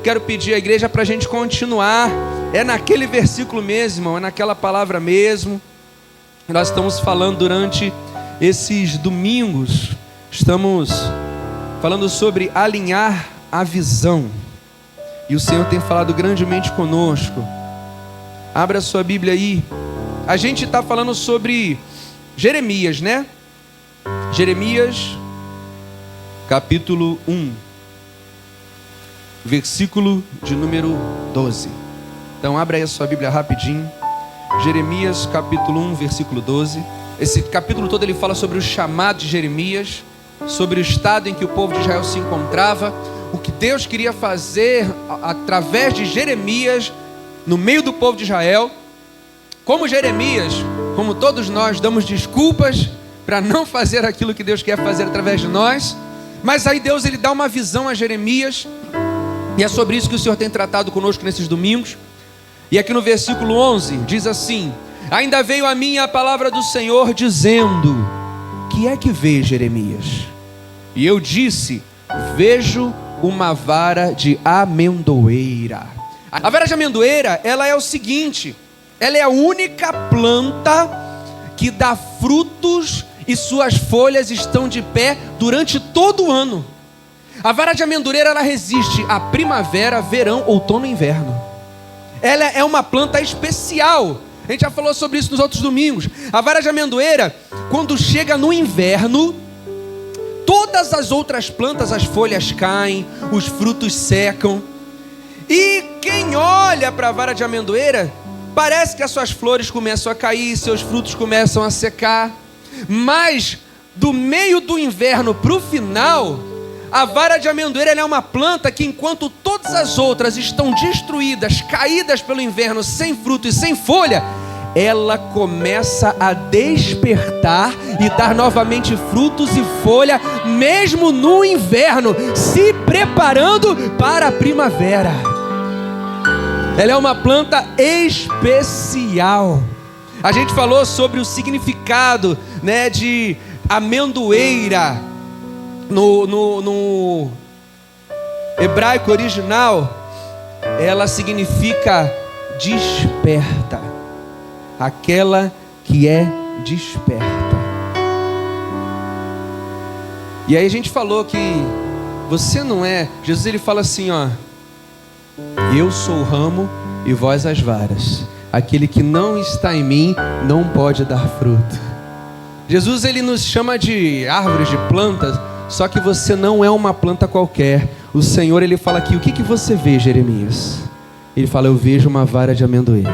quero pedir à igreja para a gente continuar. É naquele versículo mesmo, irmão, é naquela palavra mesmo. Nós estamos falando durante esses domingos, estamos falando sobre alinhar a visão. E o Senhor tem falado grandemente conosco. Abra sua Bíblia aí. A gente está falando sobre Jeremias, né? Jeremias, capítulo 1, versículo de número 12. Então abra aí a sua Bíblia rapidinho. Jeremias, capítulo 1, versículo 12. Esse capítulo todo ele fala sobre o chamado de Jeremias, sobre o estado em que o povo de Israel se encontrava, o que Deus queria fazer através de Jeremias no meio do povo de Israel. Como Jeremias, como todos nós, damos desculpas para não fazer aquilo que Deus quer fazer através de nós, mas aí Deus ele dá uma visão a Jeremias, e é sobre isso que o Senhor tem tratado conosco nesses domingos. E aqui no versículo 11 diz assim: ainda veio a mim a palavra do Senhor dizendo: que é que vês, Jeremias? E eu disse: vejo uma vara de amendoeira. A vara de amendoeira, ela é o seguinte: ela é a única planta que dá frutos e suas folhas estão de pé durante todo o ano. A vara de amendoeira, ela resiste à primavera, verão, outono e inverno. Ela é uma planta especial. A gente já falou sobre isso nos outros domingos. A vara de amendoeira, quando chega no inverno, todas as outras plantas, as folhas caem, os frutos secam. E quem olha para a vara de amendoeira, parece que as suas flores começam a cair, seus frutos começam a secar. Mas do meio do inverno para o final, a vara de amendoeira é uma planta que, enquanto todas as outras estão destruídas, caídas pelo inverno, sem fruto e sem folha, ela começa a despertar e dar novamente frutos e folha, mesmo no inverno, se preparando para a primavera. Ela é uma planta especial. A gente falou sobre o significado, né, de amendoeira. No hebraico original, ela significa desperta, aquela que é desperta. E aí a gente falou que você não é, Jesus ele fala assim, ó: eu sou o ramo e vós as varas, aquele que não está em mim não pode dar fruto. Jesus ele nos chama de árvores, de plantas. Só que você não é uma planta qualquer. O Senhor ele fala aqui: o que você vê, Jeremias? Ele fala: eu vejo uma vara de amendoeira.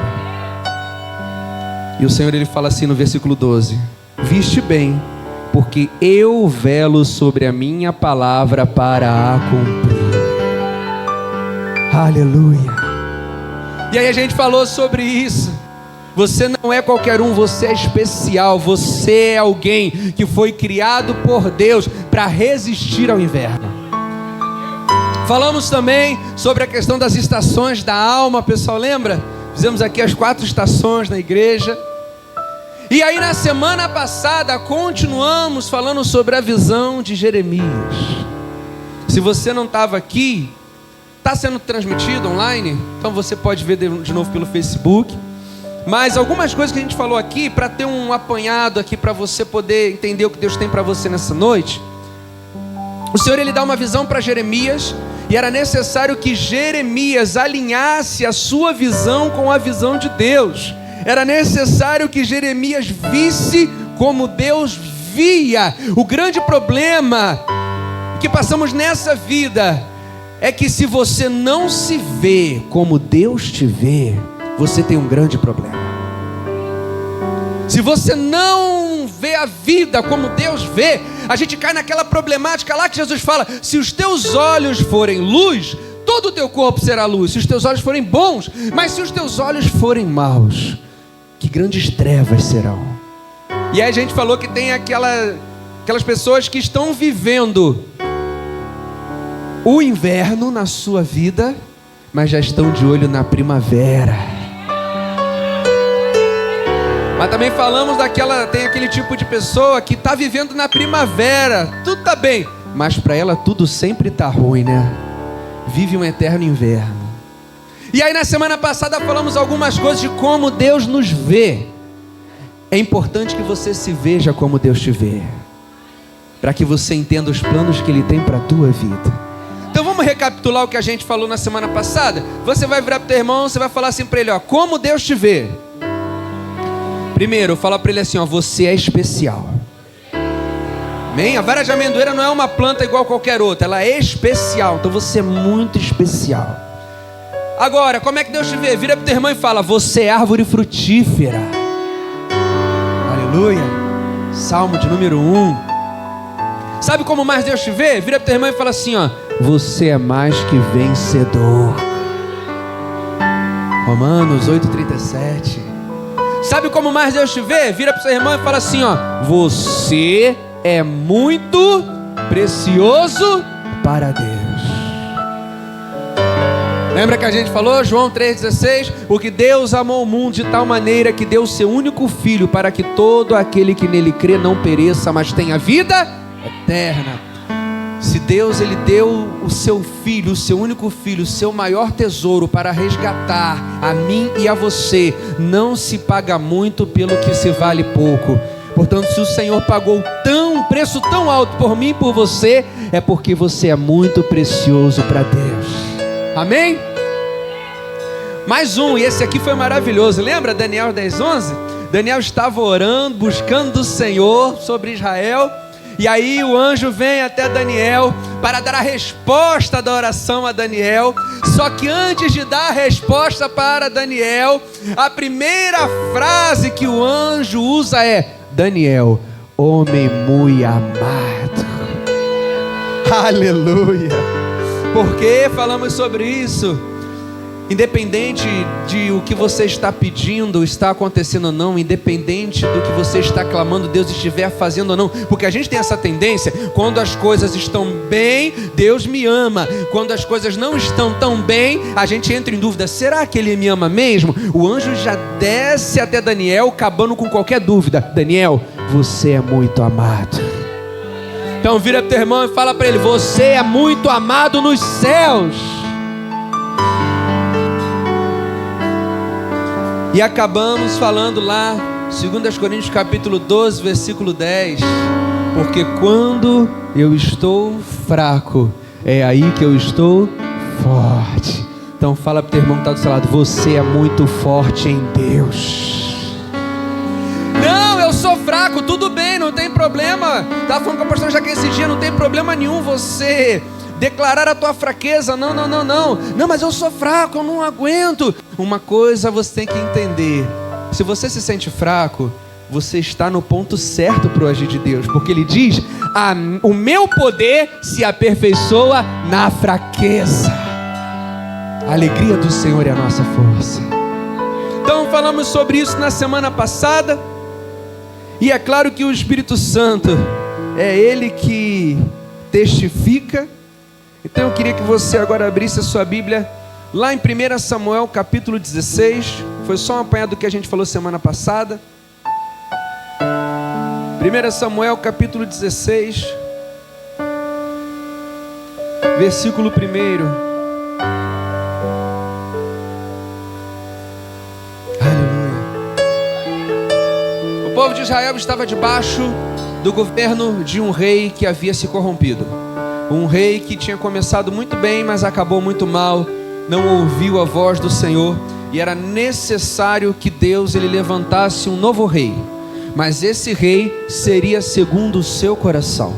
E o Senhor ele fala assim no versículo 12: viste bem, porque eu velo sobre a minha palavra para a cumprir. Aleluia. E aí a gente falou sobre isso. Você não é qualquer um, você é especial. Você é alguém que foi criado por Deus para resistir ao inverno. Falamos também sobre a questão das estações da alma, pessoal, lembra? Fizemos aqui as 4 estações na igreja. E aí na semana passada continuamos falando sobre a visão de Jeremias. Se você não estava aqui, está sendo transmitido online, então você pode ver de novo pelo Facebook. Mas algumas coisas que a gente falou aqui, para ter um apanhado aqui, para você poder entender o que Deus tem para você nessa noite. O Senhor ele dá uma visão para Jeremias, e era necessário que Jeremias alinhasse a sua visão com a visão de Deus. Era necessário que Jeremias visse como Deus via. O grande problema que passamos nessa vida é que se você não se vê como Deus te vê, você tem um grande problema. Se você não vê a vida como Deus vê, a gente cai naquela problemática lá que Jesus fala: se os teus olhos forem luz, todo o teu corpo será luz. Se os teus olhos forem bons, mas se os teus olhos forem maus, que grandes trevas serão. E aí a gente falou que tem aquelas pessoas que estão vivendo o inverno na sua vida, mas já estão de olho na primavera. Mas também falamos tem aquele tipo de pessoa que está vivendo na primavera, tudo está bem, mas para ela tudo sempre está ruim, né? vive um eterno inverno. E aí na semana passada falamos algumas coisas de como Deus nos vê. É importante que você se veja como Deus te vê, para que você entenda os planos que Ele tem para a tua vida. Então vamos recapitular o que a gente falou na semana passada? Você vai virar para o teu irmão, você vai falar assim para ele, ó, como Deus te vê. Primeiro, fala para ele assim, ó, você é especial. Amém? A vara de amendoeira não é uma planta igual qualquer outra, ela é especial, então você é muito especial. Agora, como é que Deus te vê? Vira para o teu irmão e fala, você é árvore frutífera. Aleluia. Salmo de número 1. Sabe como mais Deus te vê? Vira para o teu irmão e fala assim, ó, você é mais que vencedor. Romanos 8,37. Sabe como mais Deus te vê? Vira para o seu irmão e fala assim, ó, você é muito precioso para Deus. Lembra que a gente falou, João 3,16? Porque Deus amou o mundo de tal maneira que deu o seu único filho para que todo aquele que nele crê não pereça, mas tenha vida eterna. Se Deus, Ele deu o seu filho, o seu único filho, o seu maior tesouro para resgatar a mim e a você, não se paga muito pelo que se vale pouco. Portanto, se o Senhor pagou um preço tão alto por mim e por você, é porque você é muito precioso para Deus. Amém? Mais um, e esse aqui foi maravilhoso. Lembra Daniel 10:11? Daniel estava orando, buscando do Senhor sobre Israel. E aí o anjo vem até Daniel para dar a resposta da oração a Daniel. Só que antes de dar a resposta para Daniel, a primeira frase que o anjo usa é: Daniel, homem muito amado. Aleluia. Por que falamos sobre isso? Independente de o que você está pedindo, está acontecendo ou não, independente do que você está clamando, Deus estiver fazendo ou não, porque a gente tem essa tendência, quando as coisas estão bem, Deus me ama, quando as coisas não estão tão bem, a gente entra em dúvida, será que Ele me ama mesmo? O anjo já desce até Daniel, acabando com qualquer dúvida. Daniel, você é muito amado. Então vira para o teu irmão e fala para ele, você é muito amado nos céus. E acabamos falando lá, 2 Coríntios capítulo 12, versículo 10. Porque quando eu estou fraco, é aí que eu estou forte. Então fala para o teu irmão que está do seu lado, você é muito forte em Deus. Não, eu sou fraco, tudo bem, não tem problema. Estava falando com a pastora Jaque esse dia, não tem problema nenhum você declarar a tua fraqueza. Não, mas eu sou fraco, eu não aguento. Uma coisa você tem que entender, se você se sente fraco, você está no ponto certo para o agir de Deus, porque Ele diz, o meu poder se aperfeiçoa na fraqueza. A alegria do Senhor é a nossa força. Então falamos sobre isso na semana passada, e é claro que o Espírito Santo é Ele que testifica. Então eu queria que você agora abrisse a sua Bíblia lá em 1 Samuel capítulo 16. Foi só um apanhado do que a gente falou semana passada. 1 Samuel capítulo 16, versículo 1. Aleluia. O povo de Israel estava debaixo do governo de um rei que havia se corrompido. Um rei que tinha começado muito bem, mas acabou muito mal, não ouviu a voz do Senhor, e era necessário que Deus ele levantasse um novo rei, mas esse rei seria segundo o seu coração.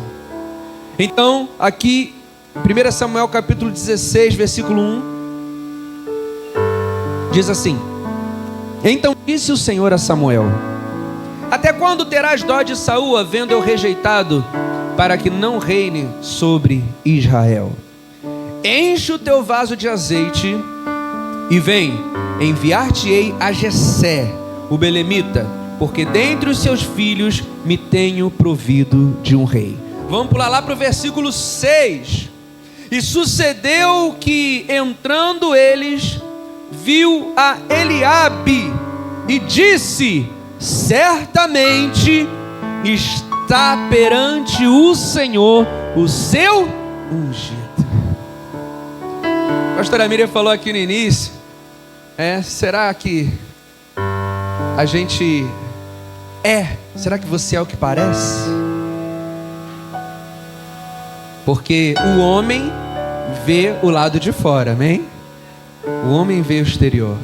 Então, aqui, 1 Samuel capítulo 16, versículo 1, diz assim: Então disse o Senhor a Samuel: Até quando terás dó de Saul, havendo eu rejeitado, para que não reine sobre Israel? Enche o teu vaso de azeite e vem, enviar-te-ei a Jessé, o belemita, porque dentre os seus filhos me tenho provido de um rei. Vamos pular lá para o versículo 6. E sucedeu que, entrando eles, viu a Eliabe e disse: certamente está perante o Senhor o seu ungido. pastora Miriam falou aqui no início, será que a gente será que você é o que parece? Porque o homem vê o lado de fora, amém? O homem vê o exterior,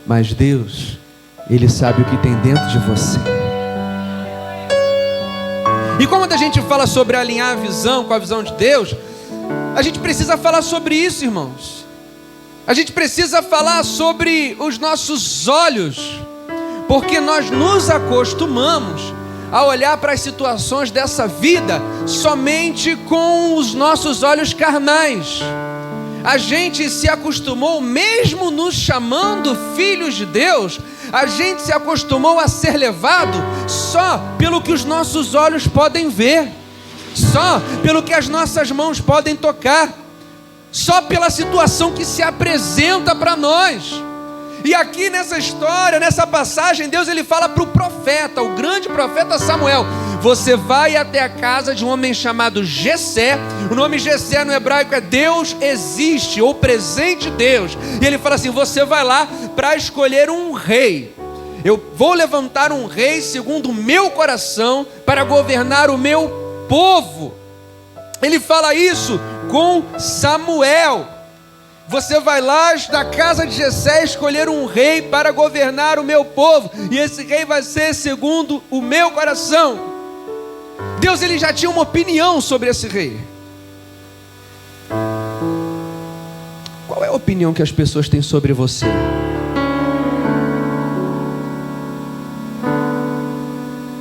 mas Deus, Ele sabe o que tem dentro de você. E quando a gente fala sobre alinhar a visão com a visão de Deus, a gente precisa falar sobre isso, irmãos. A gente precisa falar sobre os nossos olhos, porque nós nos acostumamos a olhar para as situações dessa vida somente com os nossos olhos carnais. A gente se acostumou, mesmo nos chamando filhos de Deus, a gente se acostumou a ser levado só pelo que os nossos olhos podem ver, só pelo que as nossas mãos podem tocar, só pela situação que se apresenta para nós. E aqui nessa história, nessa passagem, Deus ele fala para o profeta, o grande profeta Samuel: você vai até a casa de um homem chamado Jessé. O nome Jessé no hebraico é Deus existe, ou presente Deus. E ele fala assim: você vai lá para escolher um rei. Eu vou levantar um rei segundo o meu coração para governar o meu povo. Ele fala isso com Samuel. Você vai lá na casa de Jessé escolher um rei para governar o meu povo, e esse rei vai ser segundo o meu coração. Deus ele já tinha uma opinião sobre esse rei. Qual é a opinião que as pessoas têm sobre você?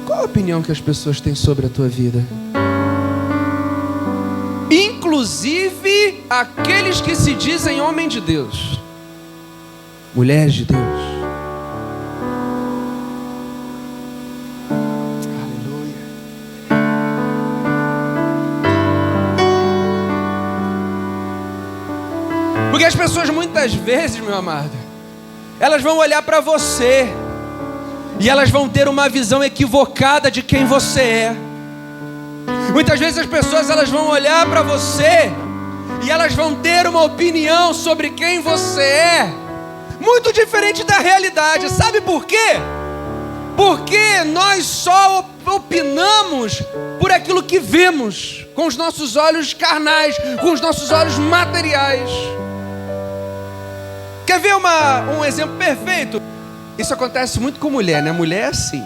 Qual a opinião que as pessoas têm sobre a tua vida? Inclusive aqueles que se dizem homem de Deus, mulher de Deus. Aleluia. Porque as pessoas muitas vezes, meu amado, elas vão olhar para você e elas vão ter uma visão equivocada de quem você é. Muitas vezes as pessoas elas vão olhar para você e elas vão ter uma opinião sobre quem você é muito diferente da realidade. Sabe por quê? Porque nós só opinamos por aquilo que vemos com os nossos olhos carnais, com os nossos olhos materiais. Quer ver um exemplo perfeito? Isso acontece muito com mulher, né? Mulher é assim.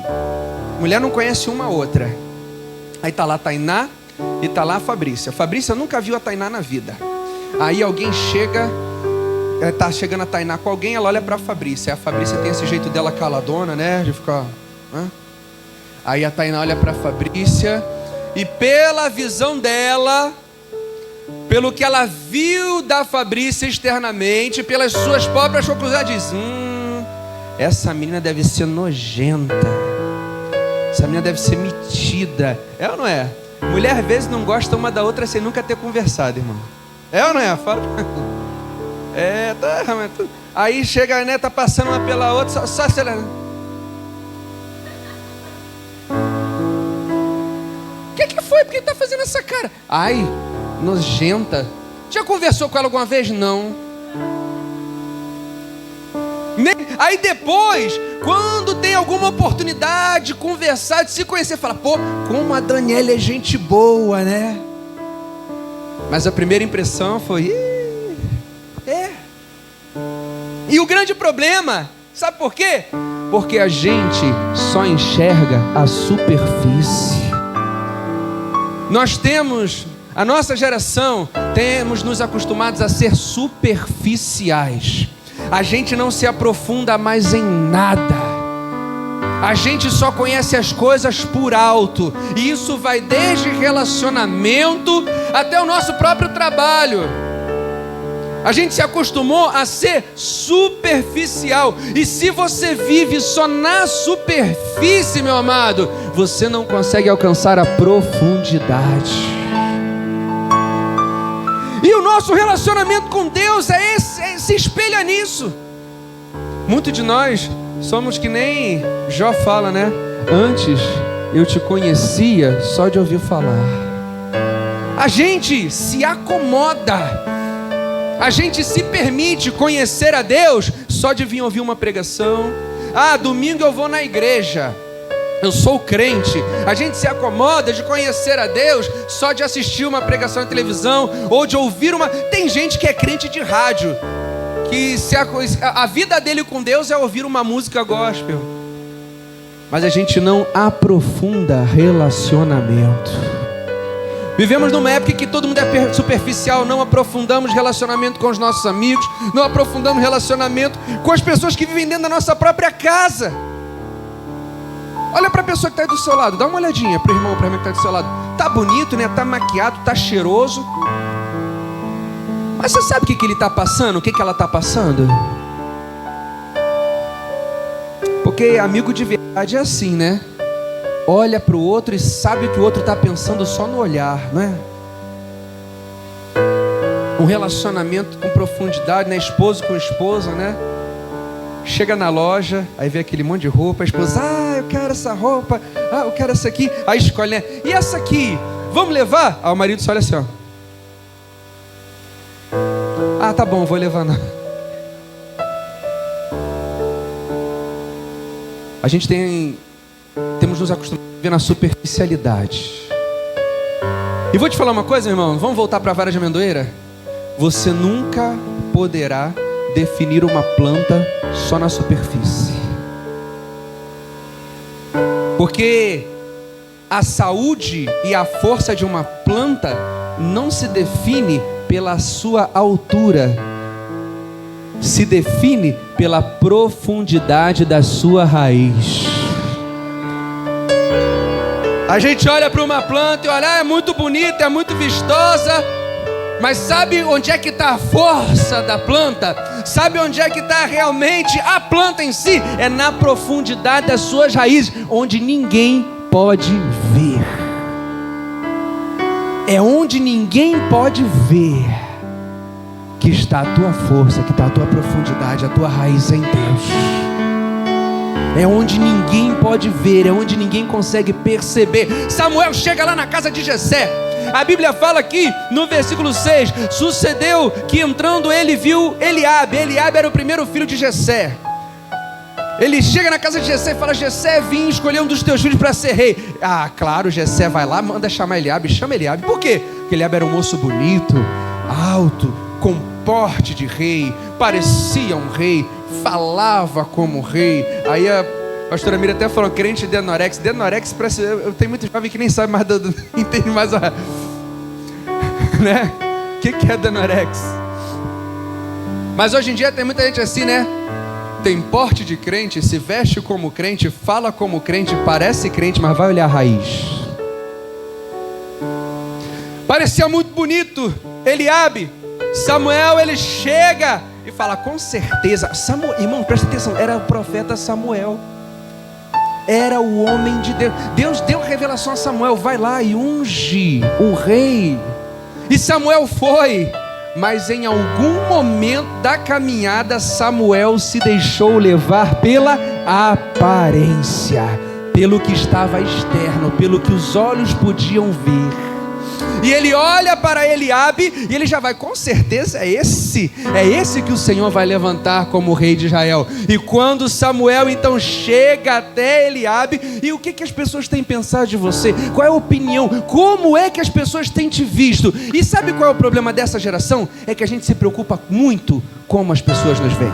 Mulher não conhece uma outra. Aí tá lá a Tainá e tá lá a Fabrícia. A Fabrícia nunca viu a Tainá na vida. Aí alguém chega, tá chegando a Tainá com alguém, ela olha pra Fabrícia. Aí a Fabrícia tem esse jeito dela caladona, né? De ficar... Aí a Tainá olha pra Fabrícia e pela visão dela, pelo que ela viu da Fabrícia externamente, pelas suas próprias conclusões, ela diz: essa menina deve ser nojenta. Essa menina deve ser metida. É ou não é? Mulher às vezes não gosta uma da outra sem nunca ter conversado, irmão. É ou não é? Fala. Aí chega, né? Tá passando uma pela outra, só acelerando. O que foi? Por que tá fazendo essa cara? Ai, nojenta. Já conversou com ela alguma vez? Não. Aí depois, quando tem alguma oportunidade de conversar, de se conhecer, fala: pô, como a Daniela é gente boa, né? Mas a primeira impressão foi: E o grande problema, sabe por quê? Porque a gente só enxerga a superfície. Nós temos, a nossa geração, temos nos acostumados a ser superficiais. A gente não se aprofunda mais em nada. A gente só conhece as coisas por alto. E isso vai desde relacionamento até o nosso próprio trabalho. A gente se acostumou a ser superficial. E se você vive só na superfície, meu amado, você não consegue alcançar a profundidade. E o nosso relacionamento com Deus se espelha nisso. Muitos de nós somos que nem Jó fala, né? Antes eu te conhecia só de ouvir falar. A gente se acomoda. A gente se permite conhecer a Deus só de vir ouvir uma pregação. Domingo eu vou na igreja, eu sou crente. A gente se acomoda de conhecer a Deus só de assistir uma pregação na televisão ou de ouvir uma... Tem gente que é crente de rádio, que a vida dele com Deus é ouvir uma música gospel, mas a gente não aprofunda relacionamento. Vivemos numa época que todo mundo é superficial. Não aprofundamos relacionamento com os nossos amigos, não aprofundamos relacionamento com as pessoas que vivem dentro da nossa própria casa. Olha para a pessoa que está aí do seu lado, dá uma olhadinha para o irmão, para a irmã que está do seu lado. Tá bonito, né? Tá maquiado, tá cheiroso, mas você sabe o que ele está passando? O que ela está passando? Porque amigo de verdade é assim, né? Olha para o outro e sabe o que o outro está pensando só no olhar, não é? Um relacionamento com profundidade, né? Esposo com esposa, né? Chega na loja, aí vê aquele monte de roupa, a esposa, eu quero essa roupa, eu quero essa aqui, aí escolhe, né? E essa aqui, vamos levar? O marido só olha assim, ó. Tá bom, vou levar não. A gente temos nos acostumado a viver na superficialidade. E vou te falar uma coisa, irmão, vamos voltar para a vara de amendoeira? Você nunca poderá definir uma planta só na superfície, porque a saúde e a força de uma planta não se define pela sua altura, se define pela profundidade da sua raiz. A gente olha para uma planta e olha, é muito bonita, é muito vistosa, mas sabe onde é que está a força da planta? Sabe onde é que está realmente a planta em si? É na profundidade das suas raízes, onde ninguém pode ver. É onde ninguém pode ver que está a tua força, que está a tua profundidade, a tua raiz em Deus. É onde ninguém pode ver, é onde ninguém consegue perceber. Samuel chega lá na casa de Jessé. A Bíblia fala aqui no versículo 6: sucedeu que entrando ele viu Eliabe. Eliabe era o primeiro filho de Jessé. Ele chega na casa de Jessé e fala: Jessé, vim escolher um dos teus filhos para ser rei. Claro, Jessé vai lá, manda chamar Eliabe. Chama Eliabe. Por quê? Porque Eliabe era um moço bonito, alto, com porte de rei, parecia um rei, falava como rei. Aí a pastora Mira até falou, crente de anorex. De anorex parece... Eu tenho muito jovem que nem sabe mais entende mais né? O que é danorex? Mas hoje em dia tem muita gente assim, né? Tem porte de crente, se veste como crente, fala como crente, parece crente, mas vai olhar a raiz. Parecia muito bonito Eliabe. Samuel, ele chega e fala, com certeza, irmão, presta atenção, era o profeta Samuel, era o homem de Deus. Deus deu revelação a Samuel, vai lá e unge um rei. E Samuel foi, mas em algum momento da caminhada, Samuel se deixou levar pela aparência, pelo que estava externo, pelo que os olhos podiam ver. E ele olha para Eliabe e ele já vai, com certeza é esse que o Senhor vai levantar como rei de Israel. E quando Samuel então chega até Eliabe, e o que as pessoas têm pensado de você? Qual é a opinião? Como é que as pessoas têm te visto? E sabe qual é o problema dessa geração? É que a gente se preocupa muito como as pessoas nos veem.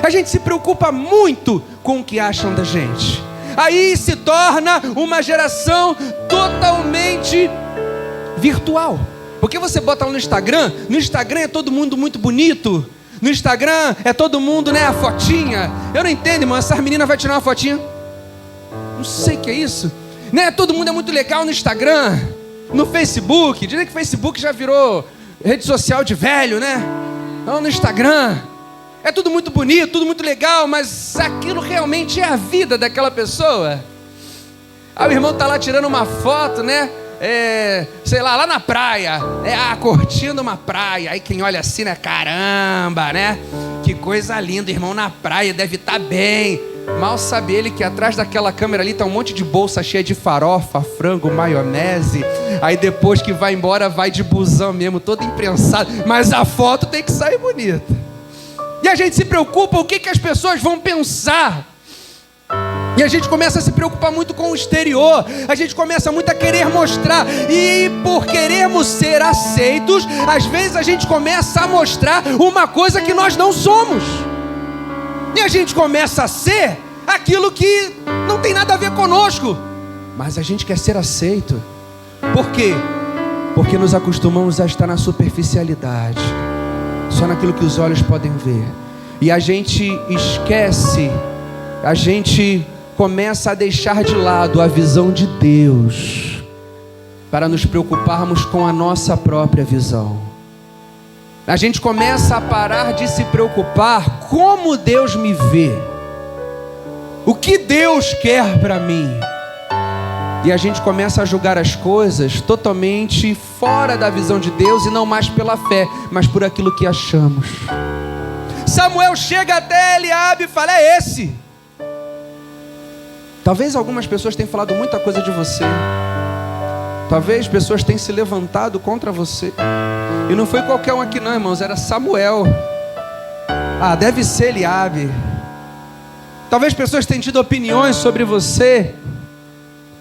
A gente se preocupa muito com o que acham da gente. Aí se torna uma geração totalmente virtual, porque você bota lá no Instagram é todo mundo muito bonito, no Instagram é todo mundo, né, a fotinha. Eu não entendo, irmão, essa menina vai tirar uma fotinha, não sei o que é isso, né? Todo mundo é muito legal no Instagram, no Facebook, dizem que o Facebook já virou rede social de velho, né? Então no Instagram é tudo muito bonito, tudo muito legal, mas aquilo realmente é a vida daquela pessoa? Aí o irmão tá lá tirando uma foto, né? Sei lá na praia, curtindo uma praia. Aí quem olha assim, né? Caramba, né? Que coisa linda, irmão, na praia, deve estar bem. Mal sabe ele que atrás daquela câmera ali tá um monte de bolsa cheia de farofa, frango, maionese. Aí depois que vai embora, vai de busão mesmo, todo imprensado. Mas a foto tem que sair bonita. E a gente se preocupa o que as pessoas vão pensar. E a gente começa a se preocupar muito com o exterior. A gente começa muito a querer mostrar. E por querermos ser aceitos, às vezes a gente começa a mostrar uma coisa que nós não somos. E a gente começa a ser aquilo que não tem nada a ver conosco. Mas a gente quer ser aceito. Por quê? Porque nos acostumamos a estar na superficialidade, só naquilo que os olhos podem ver. E a gente esquece, a gente começa a deixar de lado a visão de Deus, para nos preocuparmos com a nossa própria visão. A gente começa a parar de se preocupar como Deus me vê, o que Deus quer para mim. E a gente começa a julgar as coisas totalmente fora da visão de Deus, e não mais pela fé, mas por aquilo que achamos. Samuel chega até Eliabe e fala: é esse. Talvez algumas pessoas tenham falado muita coisa de você. Talvez pessoas tenham se levantado contra você. E não foi qualquer um aqui não, irmãos, era Samuel. Ah, deve ser Eliabe. Talvez pessoas tenham tido opiniões sobre você,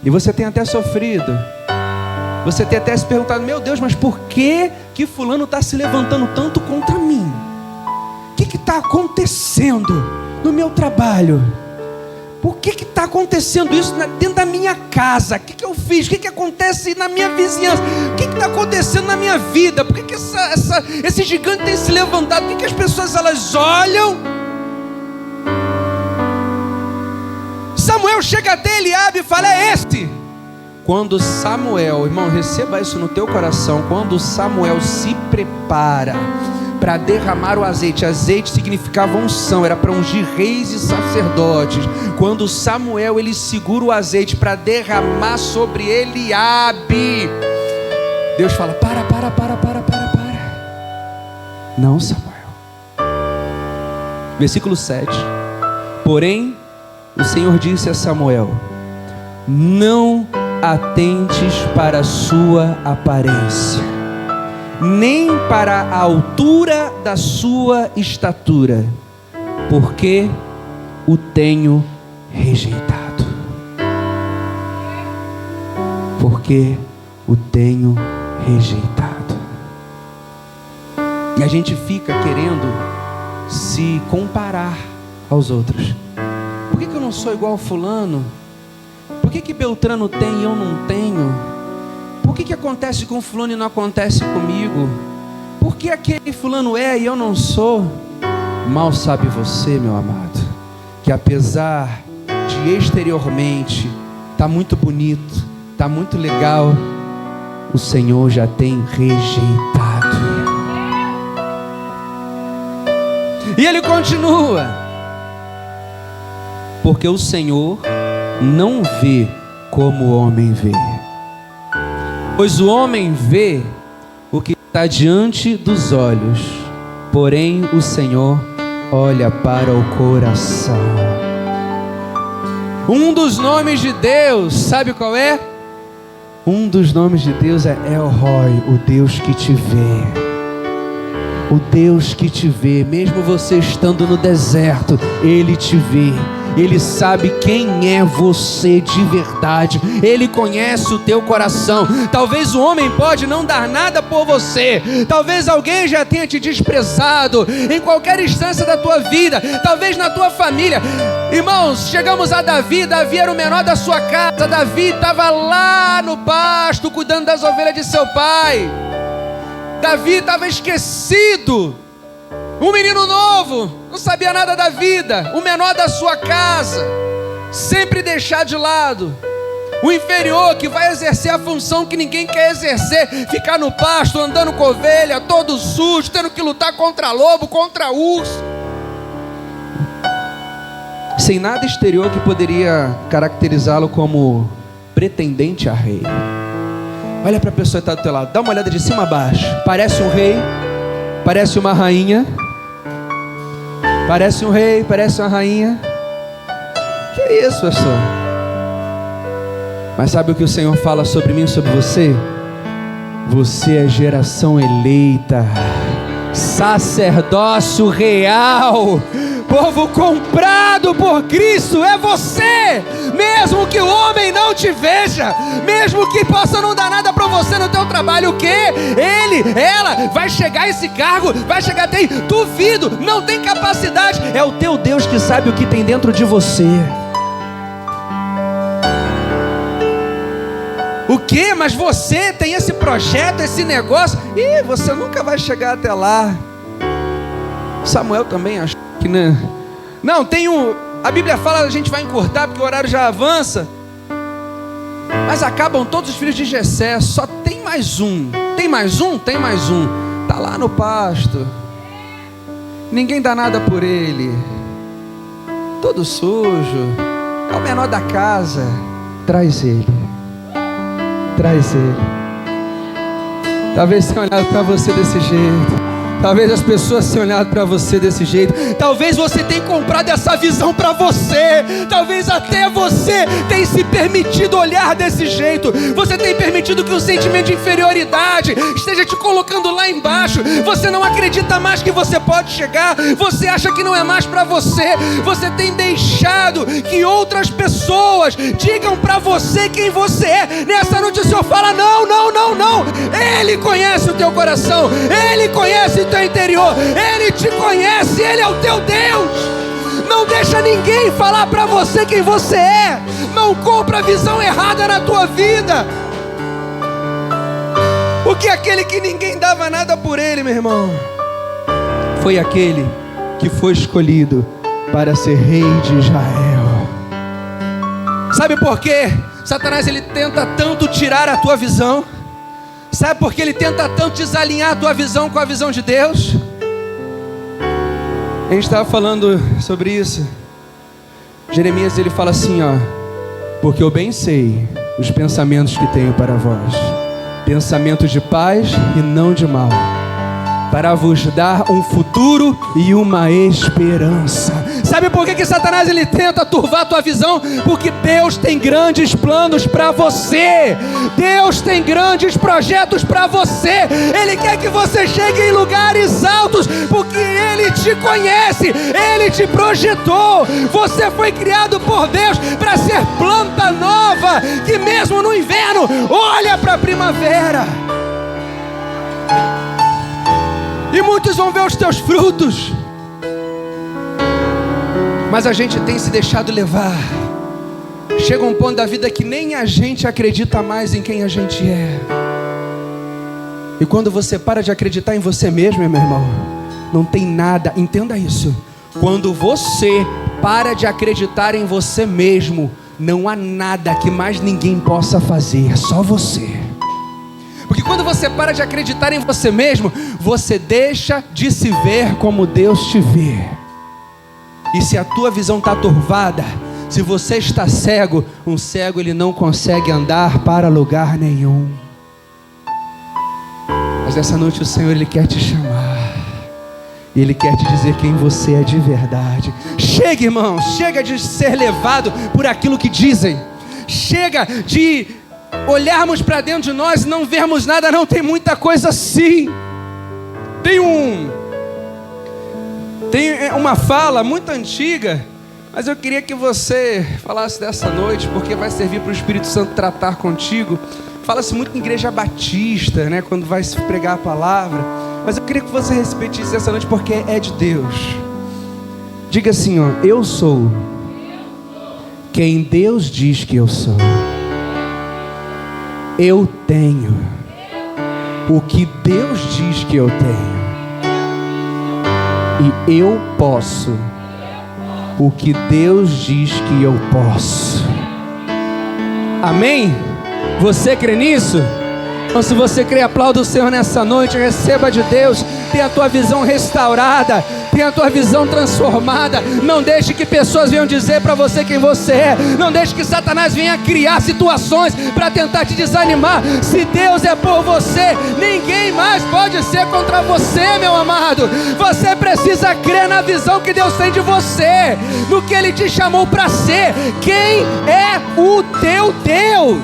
e você tenha até sofrido. Você tenha até se perguntado: meu Deus, mas por que fulano está se levantando tanto contra mim? O que está acontecendo no meu trabalho? Por que está acontecendo isso dentro da minha casa? O que eu fiz? O que acontece na minha vizinhança? O que está acontecendo na minha vida? Por que esse gigante tem se levantado? Por que as pessoas elas olham? Samuel chega até Eliabe e fala: é este. Quando Samuel, irmão, receba isso no teu coração, quando Samuel se prepara para derramar o azeite. Azeite significava unção, era para ungir reis e sacerdotes. Quando Samuel ele segura o azeite para derramar sobre Eliabe, Deus fala: para. Não, Samuel. Versículo 7. Porém, o Senhor disse a Samuel: não atentes para a sua aparência, nem para a altura da sua estatura, porque o tenho rejeitado. Porque o tenho rejeitado. E a gente fica querendo se comparar aos outros. Por que eu não sou igual a fulano? Por que Beltrano tem e eu não tenho? Por que acontece com fulano e não acontece comigo? Por que aquele fulano é e eu não sou? Mal sabe você, meu amado, que apesar de exteriormente tá muito bonito, tá muito legal, o Senhor já tem rejeitado. E ele continua: porque o Senhor não vê como o homem vê. Pois o homem vê o que está diante dos olhos, porém o Senhor olha para o coração. Um dos nomes de Deus, sabe qual é? Um dos nomes de Deus é El Roi, o Deus que te vê. O Deus que te vê, mesmo você estando no deserto, Ele te vê. Ele sabe quem é você de verdade. Ele conhece o teu coração. Talvez o homem pode não dar nada por você. Talvez alguém já tenha te desprezado em qualquer instância da tua vida. Talvez na tua família. Irmãos, chegamos a Davi. Davi era o menor da sua casa. Davi estava lá no pasto cuidando das ovelhas de seu pai. Davi estava esquecido. Um menino novo, não sabia nada da vida, o menor da sua casa, sempre deixado de lado. O inferior que vai exercer a função que ninguém quer exercer, ficar no pasto, andando com ovelha, todo sujo, tendo que lutar contra lobo, contra urso, sem nada exterior que poderia caracterizá-lo como pretendente a rei. Olha para a pessoa que está do teu lado, dá uma olhada de cima a baixo. Parece um rei, parece uma rainha. Parece um rei, parece uma rainha. Que isso, pastor? Mas sabe o que o Senhor fala sobre mim, sobre você? Você é geração eleita, sacerdócio real, povo comprado por Cristo. É você, mesmo que o homem não te veja, mesmo que possa não dar nada para você no teu trabalho. O que? Ela vai chegar a esse cargo, vai chegar até aí. Duvido, não tem capacidade. É o teu Deus que sabe o que tem dentro de você. O que? Mas você tem esse projeto, esse negócio, e você nunca vai chegar até lá. Samuel também achou que não, a Bíblia fala, a gente vai encurtar porque o horário já avança. Mas acabam todos os filhos de Jessé, só tem mais um. Tem mais um? Tem mais um. Tá lá no pasto. Ninguém dá nada por ele. Todo sujo. É o menor da casa. Traz ele. Traz ele. Talvez tenha olhado para você desse jeito. Talvez as pessoas tenham olhado para você desse jeito. Talvez você tenha comprado essa visão para você. Talvez até você tenha se permitido olhar desse jeito. Você tem permitido que o sentimento de inferioridade esteja te colocando lá embaixo. Você não acredita mais que você pode chegar. Você acha que não é mais para você. Você tem deixado que outras pessoas digam para você quem você é. Nessa noite o Senhor fala: não, não, não, não. Ele conhece o teu coração. Ele conhece o teu interior. Ele te conhece. Ele é o teu Deus. Não deixa ninguém falar para você quem você é. Não compra a visão errada na tua vida. Porque aquele que ninguém dava nada por ele, meu irmão, foi aquele que foi escolhido para ser rei de Israel. Sabe por quê? Satanás, ele tenta tanto tirar a tua visão. Sabe por que ele tenta tanto desalinhar a tua visão com a visão de Deus? A gente estava falando sobre isso. Jeremias, ele fala assim, ó: porque eu bem sei os pensamentos que tenho para vós, pensamentos de paz e não de mal, para vos dar um futuro e uma esperança. Sabe por que Satanás, ele tenta turvar a tua visão? Porque Deus tem grandes planos para você. Deus tem grandes projetos para você. Ele quer que você chegue em lugares altos, porque Ele te conhece, Ele te projetou. Você foi criado por Deus para ser planta nova, que mesmo no inverno olha para a primavera. E muitos vão ver os teus frutos, mas a gente tem se deixado levar. Chega um ponto da vida que nem a gente acredita mais em quem a gente é. E quando você para de acreditar em você mesmo, meu irmão, não tem nada, entenda isso. Quando você para de acreditar em você mesmo, não há nada que mais ninguém possa fazer, só você. Porque quando você para de acreditar em você mesmo, você deixa de se ver como Deus te vê. E se a tua visão está turvada, se você está cego, um cego, ele não consegue andar para lugar nenhum. Mas essa noite o Senhor, Ele quer te chamar. E Ele quer te dizer quem você é de verdade. Chega, irmão, chega de ser levado por aquilo que dizem. Chega de olharmos para dentro de nós e não vermos nada. Não, tem muita coisa sim. Tem uma fala muito antiga, mas eu queria que você falasse dessa noite, porque vai servir para o Espírito Santo tratar contigo. Fala-se muito em igreja batista, né, quando vai se pregar a palavra, mas eu queria que você repetisse essa noite, porque é de Deus. Diga assim, ó: eu sou quem Deus diz que eu sou. Eu tenho o que Deus diz que eu tenho. E eu posso o que Deus diz que eu posso. Amém? Você crê nisso? Então, se você crê, aplauda o Senhor nessa noite. Receba de Deus, tenha a tua visão restaurada, Tenha a tua visão transformada. Não deixe que pessoas venham dizer para você quem você é. Não deixe que Satanás venha criar situações para tentar te desanimar. Se Deus é por você, ninguém mais pode ser contra você, meu amado. Você precisa crer na visão que Deus tem de você, no que Ele te chamou para ser. Quem é o teu Deus?